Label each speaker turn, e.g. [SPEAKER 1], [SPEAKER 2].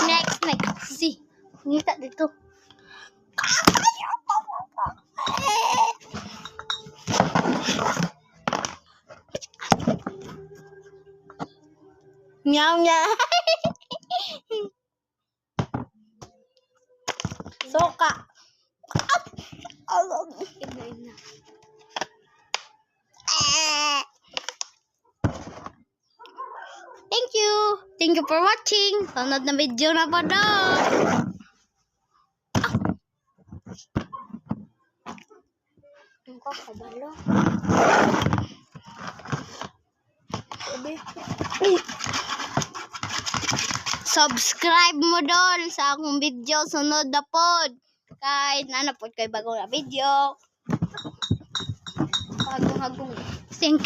[SPEAKER 1] Next. Si. Ngita dito. Meow. Soka. Thank you for watching. Sunod na video na po daw. Subscribe mo dol sa akong video sunod na pod. Kahit na pod kay bagong na video. Hagong. Thank you.